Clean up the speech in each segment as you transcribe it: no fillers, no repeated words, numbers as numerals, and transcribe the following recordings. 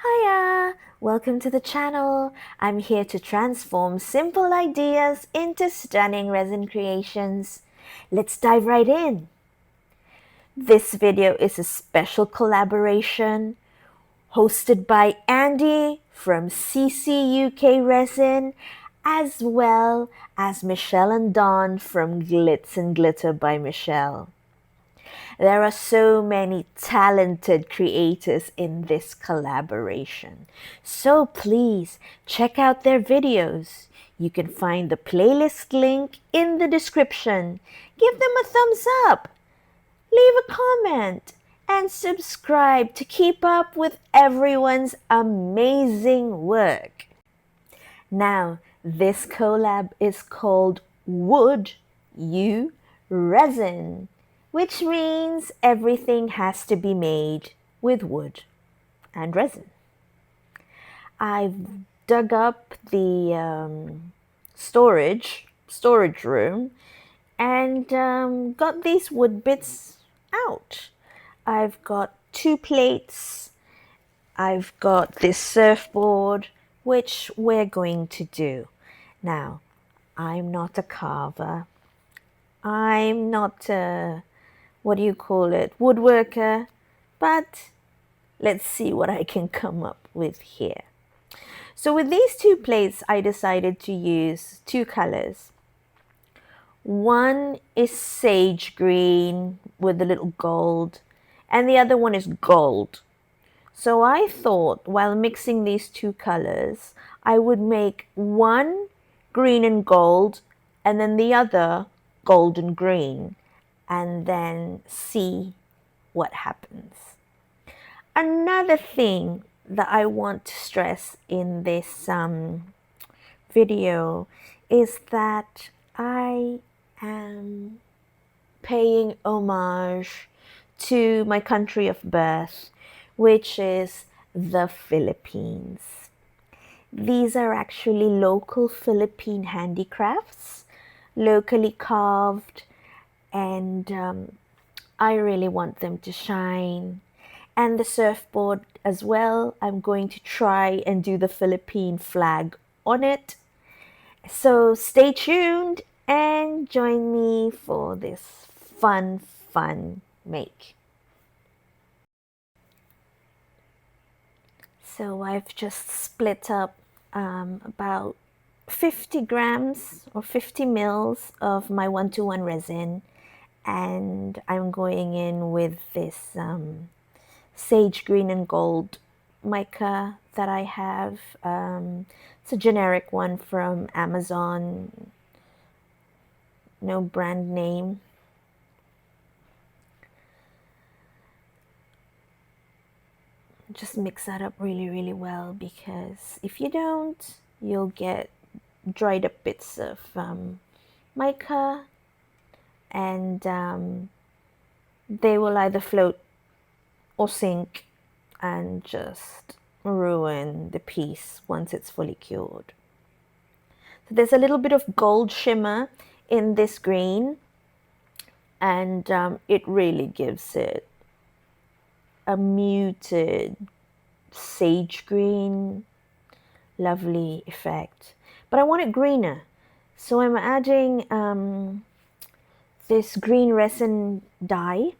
Hiya! Welcome to the channel. I'm here to transform simple ideas into stunning resin creations. Let's dive right in. This video is a special collaboration hosted by Andy from CCUK Resin, as well as Michelle and Dawn from Glitz and Glitter by Michelle. There are so many talented creators in this collaboration. So please check out their videos. You can find the playlist link in the description. Give them a thumbs up, leave a comment, and subscribe to keep up with everyone's amazing work. Now, this collab is called Wood You Resin, which means everything has to be made with wood and resin. I've dug up the storage room and got these wood bits out. I've got 2 plates. I've got this surfboard, which we're going to do. Now, I'm not a carver. I'm not a woodworker, but let's see what I can come up with here. So with these 2 plates, I decided to use 2 colors. One is sage green with a little gold, and the other one is gold. So I thought while mixing these 2 colors, I would make one green and gold, and then the other gold and green, and then see what happens. Another thing that I want to stress in this video is that I am paying homage to my country of birth, which is the Philippines. These are actually local Philippine handicrafts, locally carved, and I really want them to shine. And the surfboard as well, I'm going to try and do the Philippine flag on it. So stay tuned and join me for this fun make. So I've just split up about 50 grams or 50 mils of my 1:1 resin, and I'm going in with this sage green and gold mica that I have. It's a generic one from Amazon, no brand name. Just mix that up really well, because if you don't, you'll get dried up bits of mica, and they will either float or sink and just ruin the piece once it's fully cured. So there's a little bit of gold shimmer in this green, and it really gives it a muted sage green, lovely effect. But I want it greener, so I'm adding this green resin dye.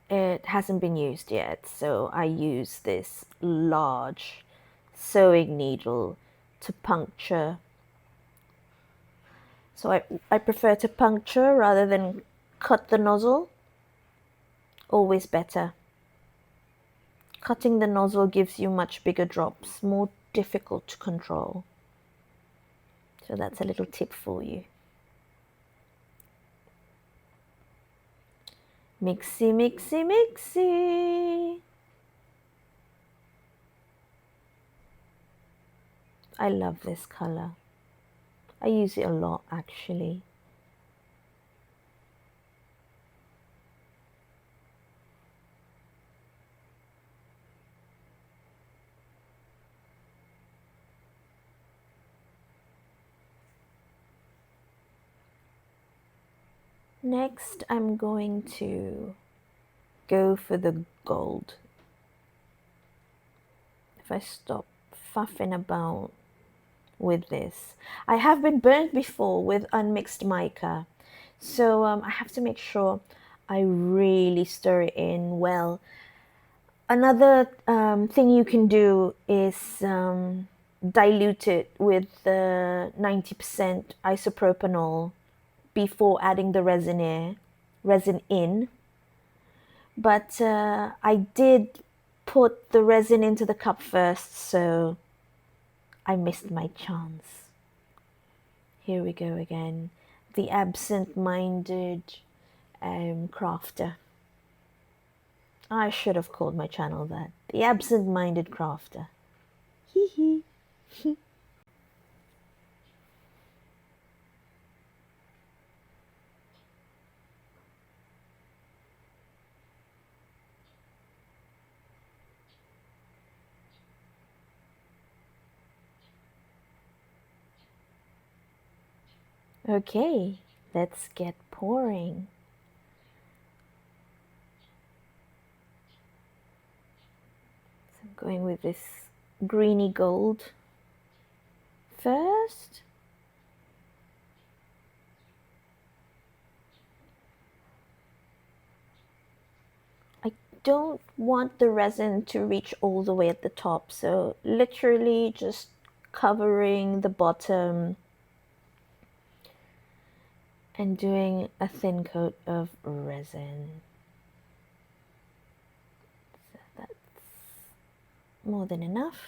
It hasn't been used yet, so I use this large sewing needle to puncture. So I prefer to puncture rather than cut the nozzle. Always better. Cutting the nozzle gives you much bigger drops, more difficult to control. So that's a little tip for you. Mixy, mixy, mixy. I love this color. I use it a lot, actually. Next, I'm going to go for the gold. if I stop faffing about with this. I have been burnt before with unmixed mica, so I have to make sure I really stir it in well. Another thing you can do is dilute it with the 90% isopropanol before adding the resin in. But I did put the resin into the cup first, so I missed my chance. Here we go again. The absent-minded crafter. I should have called my channel that. The absent-minded crafter. Hee hee. Okay, let's get pouring. So I'm going with this greeny gold first. I don't want the resin to reach all the way at the top, so literally just covering the bottom and doing a thin coat of resin. So that's more than enough.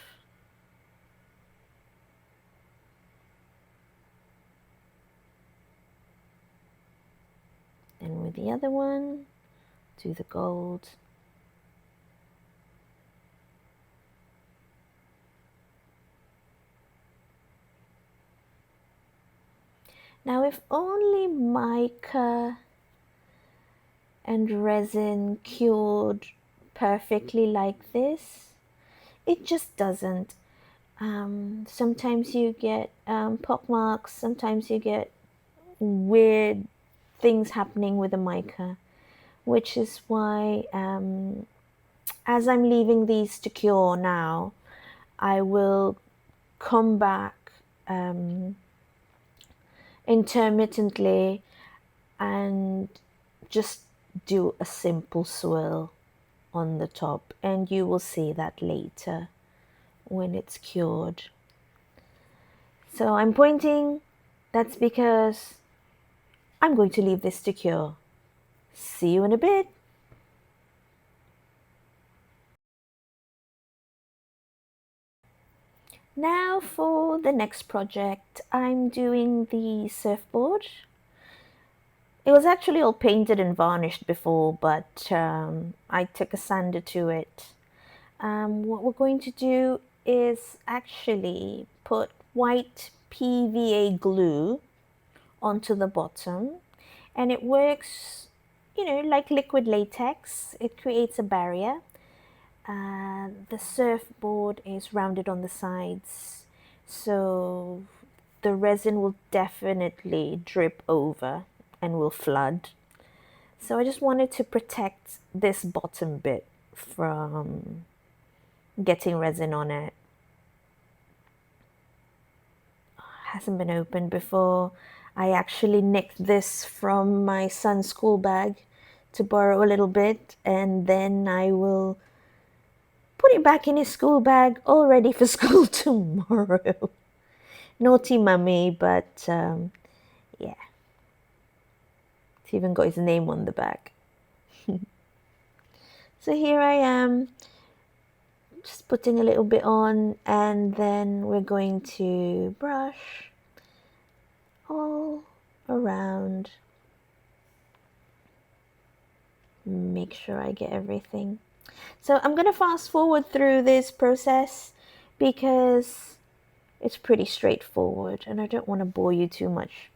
And with the other one, do the gold. Now, if only mica and resin cured perfectly like this, it just doesn't. Sometimes you get pock marks, sometimes you get weird things happening with the mica, which is why as I'm leaving these to cure now, I will come back intermittently and just do a simple swirl on the top, and you will see that later when it's cured. So I'm pointing, that's because I'm going to leave this to cure. See you in a bit. Now for the next project, I'm doing the surfboard. It was actually all painted and varnished before, but I took a sander to it. What we're going to do is actually put white PVA glue onto the bottom, and it works, like liquid latex. It creates a barrier. The surfboard is rounded on the sides, so the resin will definitely drip over and will flood. So I just wanted to protect this bottom bit from getting resin on it. Hasn't been opened before. I actually nicked this from my son's school bag to borrow a little bit, and then I will put it back in his school bag, all ready for school tomorrow. Naughty mummy, but yeah. It's even got his name on the back. So here I am, just putting a little bit on, and then we're going to brush all around. Make sure I get everything. So I'm going to fast forward through this process because it's pretty straightforward and I don't want to bore you too much.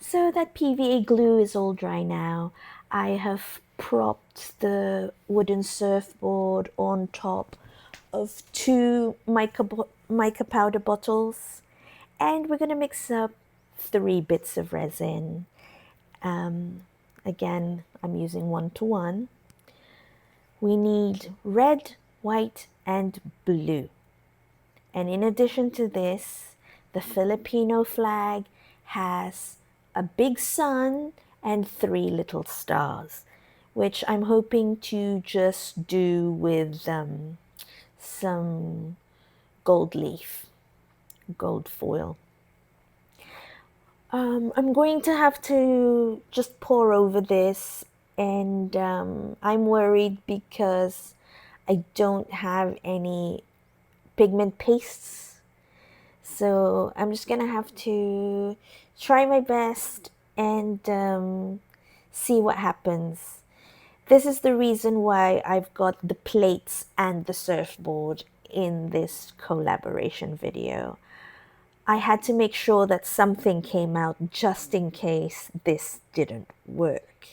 So that PVA glue is all dry now. I have propped the wooden surfboard on top of two mica powder bottles, and we're going to mix up 3 bits of resin. Um, Again, I'm using 1:1. We need red, white, and blue. And in addition to this, the Filipino flag has a big sun and 3 little stars, which I'm hoping to just do with some gold leaf, gold foil. I'm going to have to just pour over this, and I'm worried because I don't have any pigment pastes. So I'm just gonna have to try my best and see what happens. This is the reason why I've got the plates and the surfboard in this collaboration video. I had to make sure that something came out just in case this didn't work.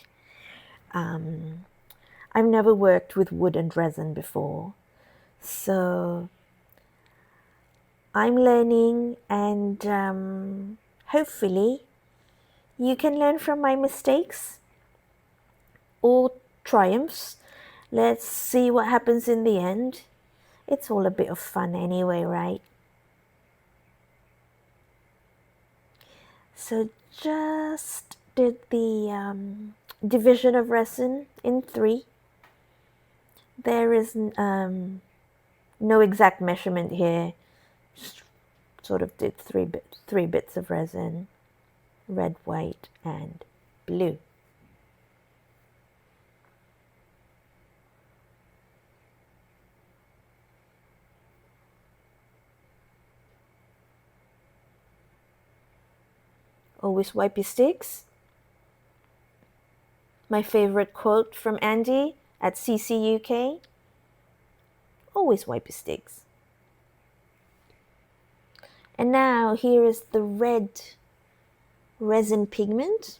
I've never worked with wood and resin before, so I'm learning, and hopefully you can learn from my mistakes or triumphs. Let's see what happens in the end. It's all a bit of fun anyway, right? So just did the division of resin in 3. There is no exact measurement here. Just sort of did 3 bits of resin, red, white, and blue. Always wipe your sticks. My favorite quote from Andy at CCUK. Always wipe your sticks. And now here is the red resin pigment.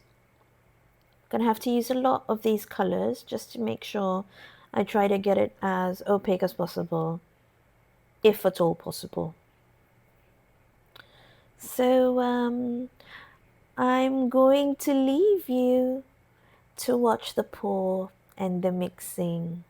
Gonna have to use a lot of these colors just to make sure I try to get it as opaque as possible, if at all possible. So I'm going to leave you to watch the pour and the mixing.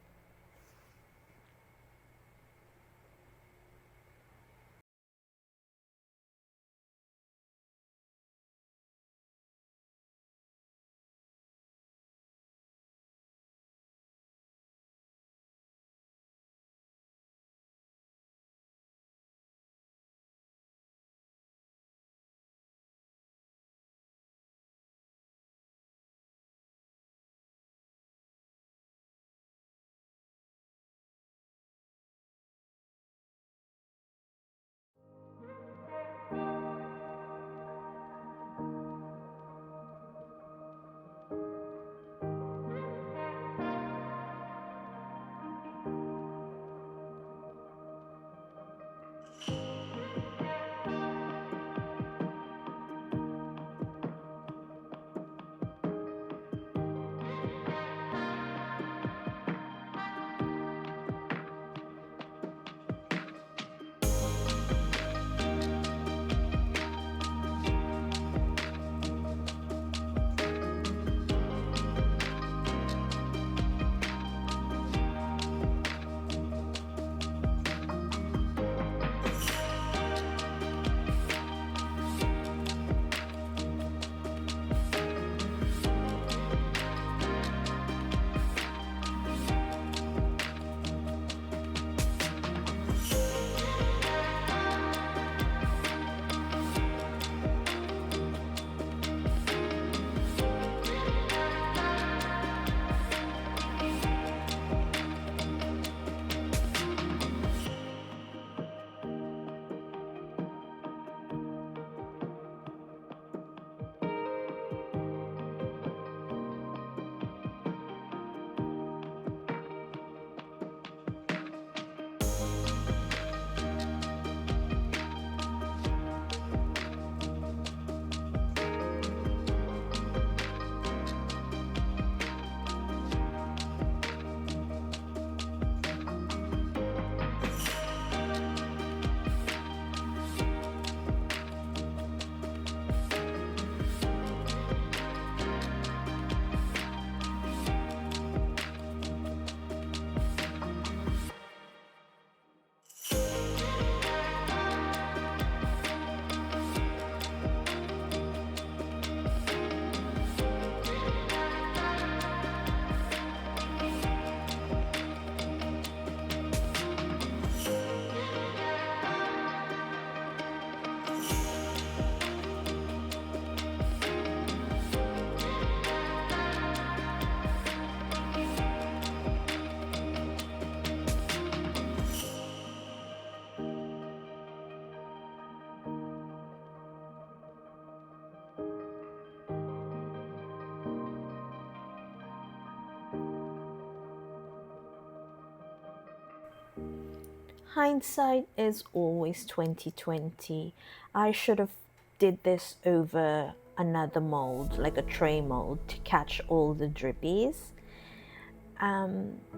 Hindsight is always 2020. I should have did this over another mold, like a tray mold, to catch all the drippies.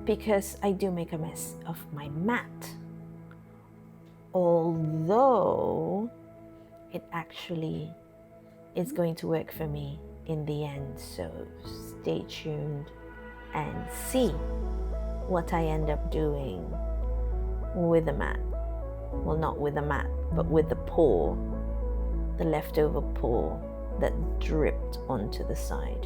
Because I do make a mess of my mat. Although it actually is going to work for me in the end. So stay tuned and see what I end up doing with the mat. Well, not with the mat, but with the pour, the leftover pour that dripped onto the side.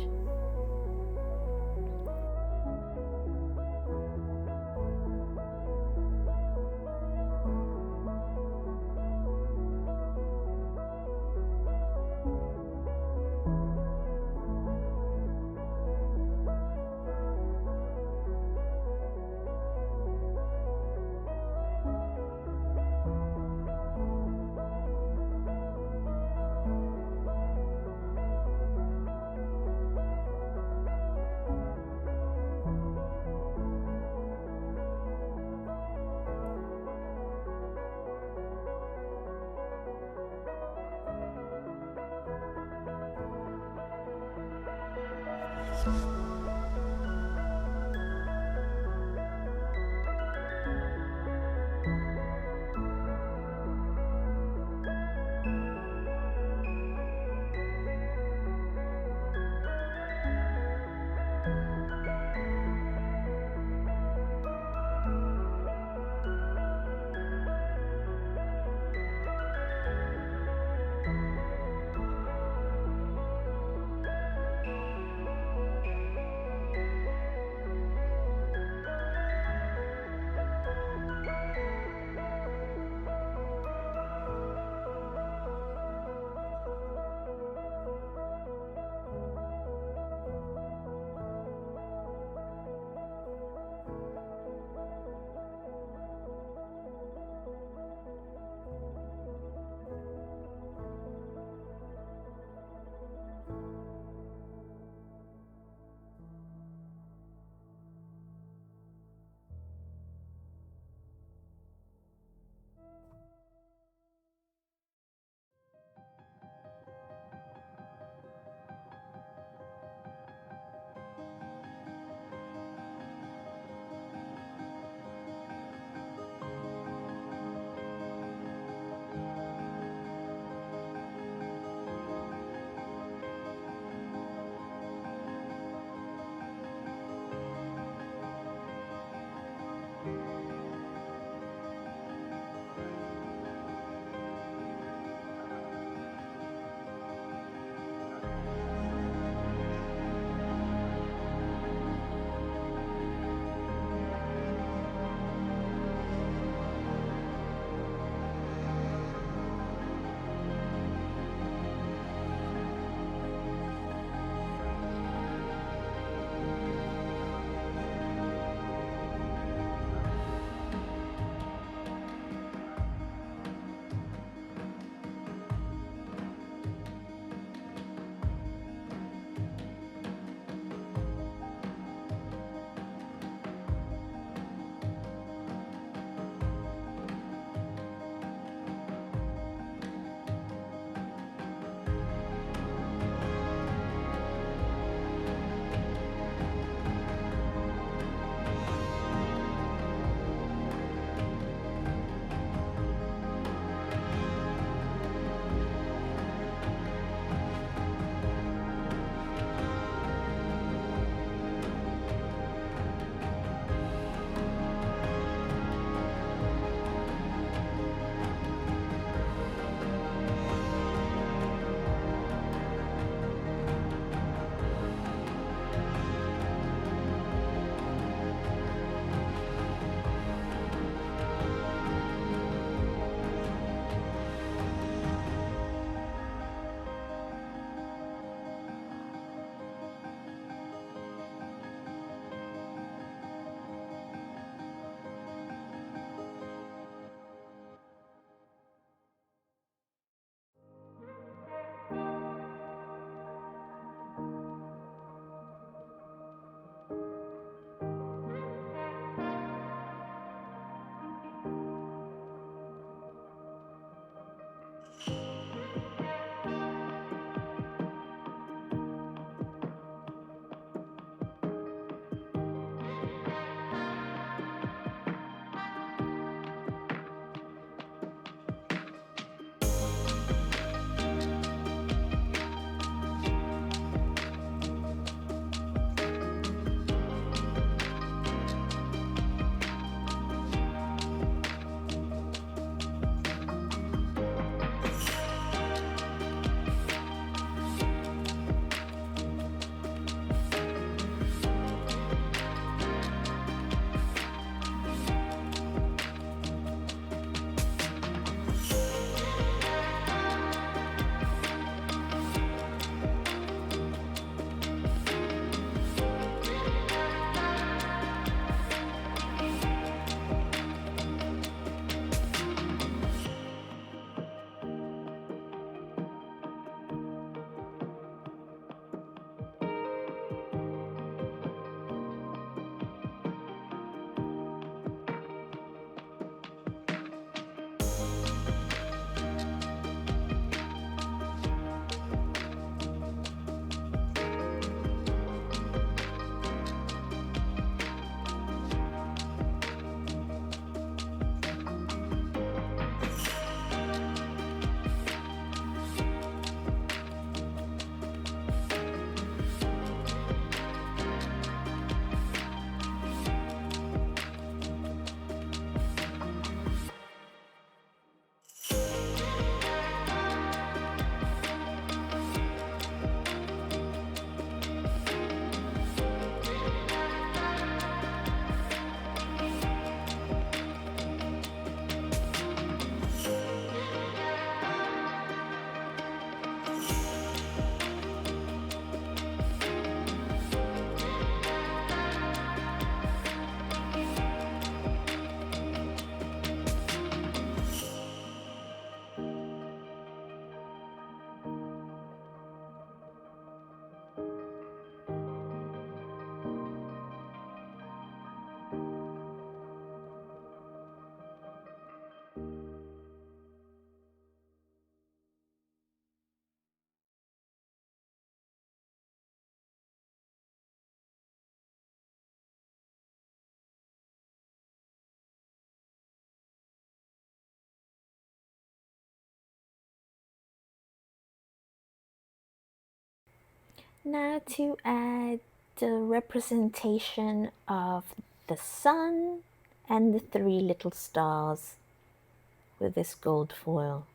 Now to add the representation of the sun and the three little stars with this gold foil.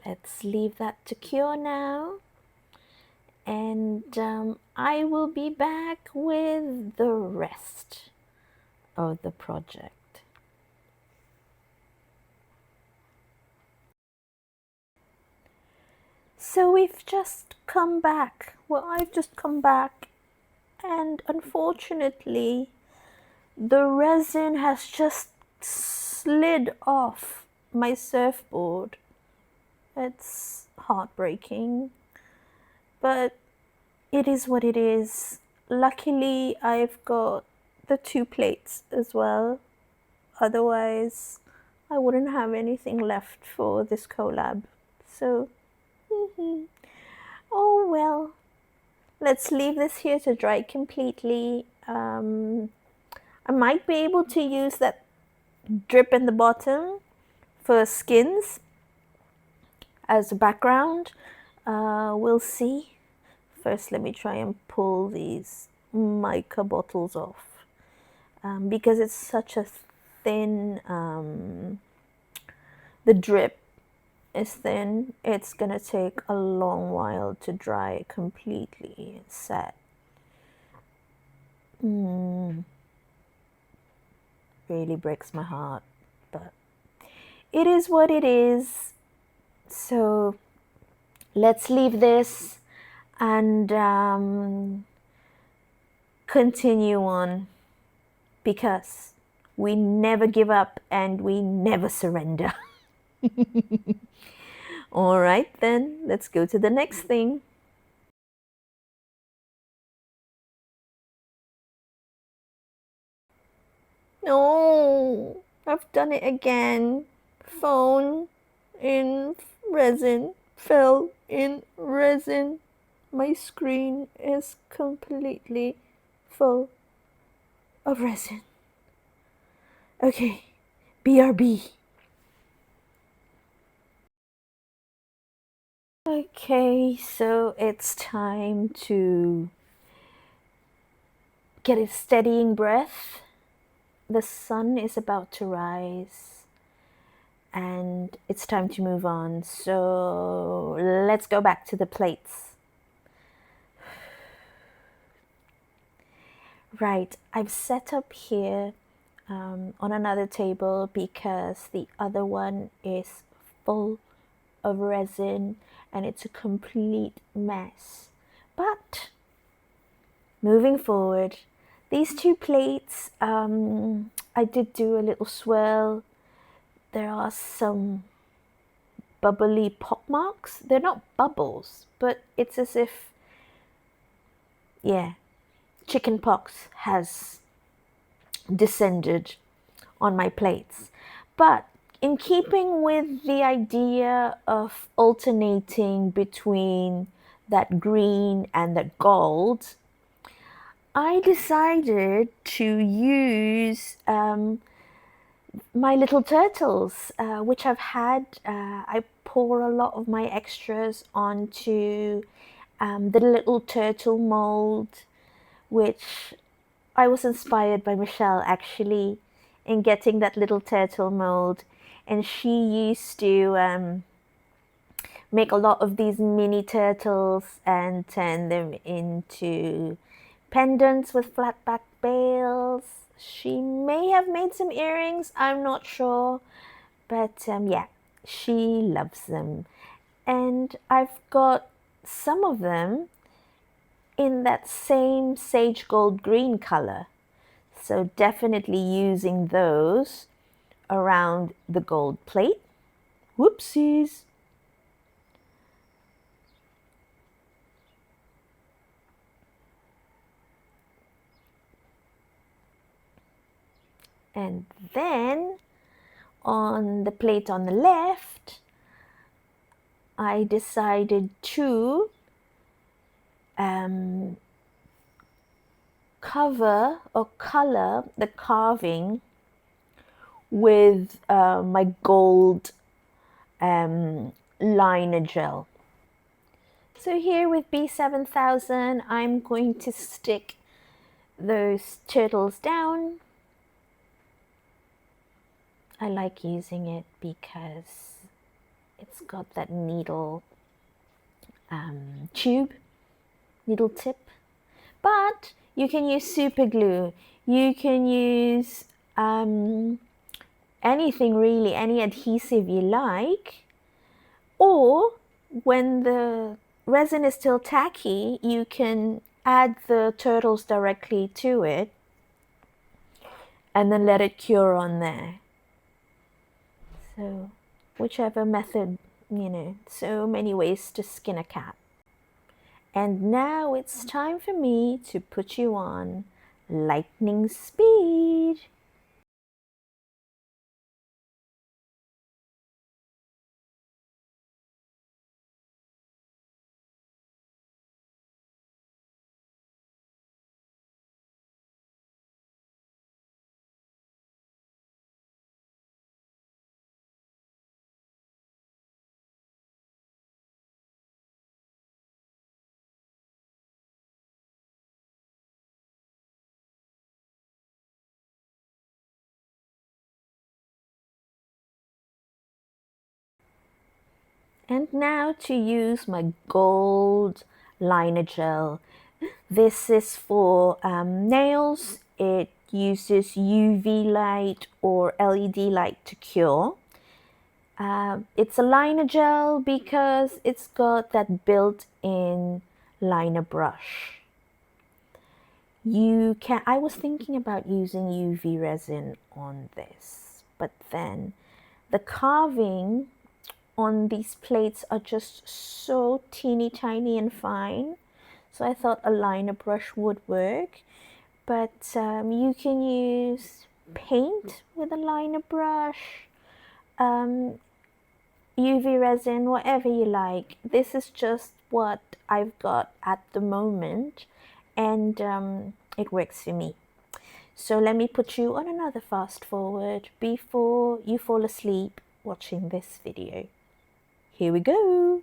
Let's leave that to cure now. And I will be back with the rest of the project. So we've just come back. Well, I've just come back, and unfortunately, the resin has just slid off my surfboard. It's heartbreaking, but it is what it is. Luckily, I've got the 2 plates as well. Otherwise, I wouldn't have anything left for this collab. So, oh well. Let's leave this here to dry completely. I might be able to use that drip in the bottom for skins as a background. We'll see. First, let me try and pull these mica bottles off. Because it's such a thin, the drip is thin, it's gonna take a long while to dry completely and set. Really breaks my heart, but it is what it is. So let's leave this and continue on, because we never give up and we never surrender. All right, then let's go to the next thing. No, I've done it again. Phone in resin, fell in resin. My screen is completely full of resin. Okay, BRB. Okay, so it's time to get a steadying breath. The sun is about to rise and it's time to move on. So let's go back to the plates. Right, I've set up here on another table because the other one is full of resin and it's a complete mess. But moving forward, these 2 plates, I did do a little swirl. There are some bubbly pockmarks. They're not bubbles, but it's as if, yeah, chicken pox has descended on my plates. But in keeping with the idea of alternating between that green and that gold, I decided to use my little turtles, which I've had. I pour a lot of my extras onto the little turtle mold, which I was inspired by Michelle actually in getting that little turtle mold, and she used to make a lot of these mini turtles and turn them into pendants with flat back bails. She may have made some earrings, I'm not sure, but yeah, she loves them. And I've got some of them in that same sage gold green color. So definitely using those around the gold plate. Whoopsies. And then on the plate on the left, I decided to cover or color the carving with my gold liner gel. So here with B7000, I'm going to stick those turtles down. I like using it because it's got that needle needle tip. But you can use super glue. You can use anything really, any adhesive you like. Or when the resin is still tacky, you can add the turtles directly to it and then let it cure on there. So whichever method, so many ways to skin a cat. And now it's time for me to put you on lightning speed. And now to use my gold liner gel. This is for nails. It uses UV light or LED light to cure. It's a liner gel because it's got that built-in liner brush. I was thinking about using UV resin on this, but then the carving on these plates are just so teeny tiny and fine. So I thought a liner brush would work, but you can use paint with a liner brush, UV resin, whatever you like. This is just what I've got at the moment, and it works for me. So let me put you on another fast forward before you fall asleep watching this video. Here we go.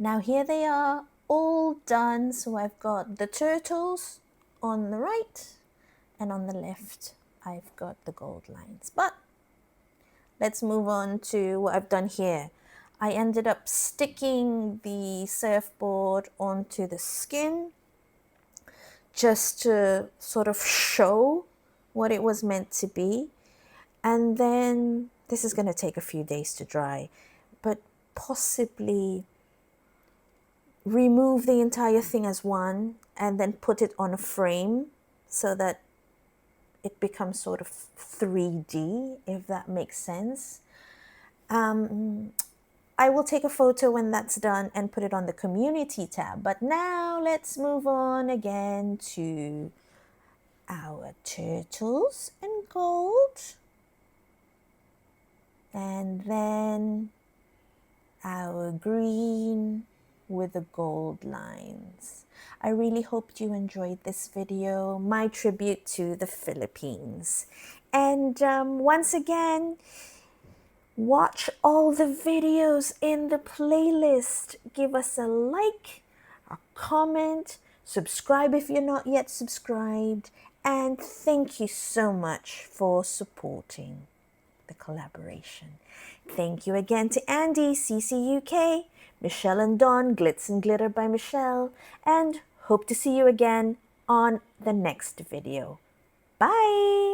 Now here they are, all done. So I've got the turtles on the right, and on the left I've got the gold lines. But let's move on to what I've done here. I ended up sticking the surfboard onto the skin just to sort of show what it was meant to be. And then this is going to take a few days to dry, but possibly remove the entire thing as one and then put it on a frame so that it becomes sort of 3D, if that makes sense. I will take a photo when that's done and put it on the community tab. But now let's move on again to our turtles in gold. And then our green with the gold lines. I really hoped you enjoyed this video, my tribute to the Philippines. And once again, watch all the videos in the playlist. Give us a like, a comment, subscribe if you're not yet subscribed, and thank you so much for supporting the collaboration. Thank you again to Andy, CCUK, Michelle and Dawn, Glitz and Glitter by Michelle, and hope to see you again on the next video. Bye!